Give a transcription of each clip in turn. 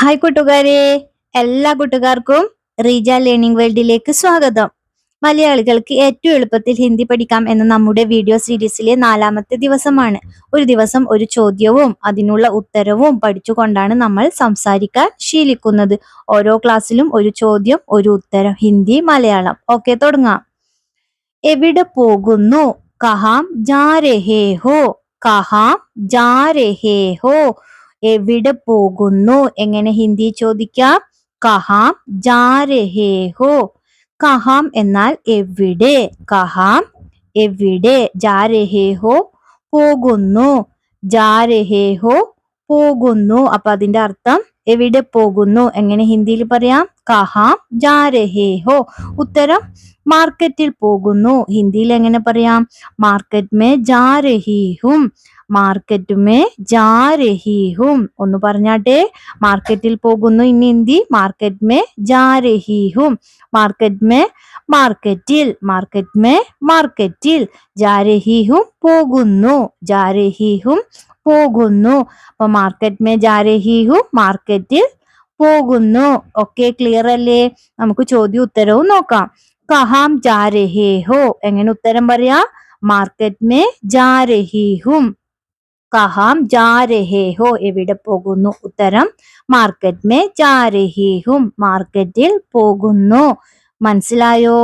Hi കൂട്ടുകാരെ, എല്ലാ കൂട്ടുകാർക്കും റീജ ലേണിംഗ് വേൾഡിലേക്ക് സ്വാഗതം. മലയാളികൾക്ക് ഏറ്റവും എളുപ്പത്തിൽ ഹിന്ദി പഠിക്കാം എന്ന നമ്മുടെ വീഡിയോ സീരീസിലെ 4ാമത്തെ ദിവസമാണ്. ഒരു ദിവസം ഒരു ചോദ്യവും അതിനുള്ള ഉത്തരവും പഠിച്ചുകൊണ്ടാണ് നമ്മൾ സംസാരിക്കാൻ ശീലിക്കുന്നത്. ഓരോ ക്ലാസ്സിലും ഒരു ചോദ്യം, ഒരു ഉത്തരം, ഹിന്ദി, മലയാളം. ഓക്കെ, തുടങ്ങാം. എവിടെ പോകുന്നു? കഹാം ജാ രഹേ ഹോ? കഹാം ജാ രഹേ ഹോ? എവിടെ പോകുന്നു? എങ്ങനെ ഹിന്ദി ചോദിക്കാം? കഹാം ജാ രഹേ ഹോ? കഹാം എന്നാൽ എവിടെ. കഹാം എവിടെ. ജാ രഹേ ഹോ പോകുന്നു. ജാ രഹേ ഹോ പോകുന്നു. അപ്പൊ അതിന്റെ അർത്ഥം എവിടെ പോകുന്നു. എങ്ങനെ ഹിന്ദിയിൽ പറയാം? കഹാം ജാ രഹേ ഹോ. ഉത്തരം മാർക്കറ്റിൽ പോകുന്നു. ഹിന്ദിയിൽ എങ്ങനെ പറയാം? മാർക്കറ്റ് മേ ജാ രഹി ഹും. മാർക്കറ്റ് മേ ജാ രഹി ഹും. ഒന്ന് പറഞ്ഞാട്ടെ. മാർക്കറ്റിൽ പോകുന്നു ഇൻ ഹിന്ദി മാർക്കറ്റ് മേ ജാ രഹി ഹും. മാർക്കറ്റ് മേ മാർക്കറ്റിൽ. മാർക്കറ്റ് മേ മാർക്കറ്റിൽ. ജാ രഹി ഹും പോകുന്നു. ജാ രഹി ഹും പോകുന്നു. അപ്പൊ മാർക്കറ്റ് മേ ജാ രഹി ഹും മാർക്കറ്റിൽ പോകുന്നു. ഒക്കെ ക്ലിയർ അല്ലേ? നമുക്ക് ചോദ്യം ഉത്തരവും നോക്കാം. കഹാം ജാ രഹേ ഹോ? എങ്ങനെ ഉത്തരം പറയാ? മാർക്കറ്റ് മേ ജാ രഹി ഹും. കഹാം ജാ രഹേ ഹോ? എവിടെ പോകുന്നു. ഉത്തരം മാർക്കറ്റ് മേ ജാ രഹി ഹും. മാർക്കറ്റിൽ പോകുന്നു. മനസ്സിലായോ?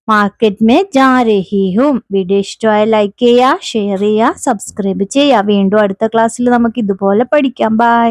മാർക്കറ്റ് മേ ജാ രഹി ഹും. വീഡിയോ ഇഷ്ടമായ ലൈക്ക് ചെയ്യുക, ഷെയർ ചെയ്യുക, സബ്സ്ക്രൈബ് ചെയ്യുക. വീണ്ടും അടുത്ത ക്ലാസ്സിൽ നമുക്ക് ഇതുപോലെ പഠിക്കാം. ബൈ.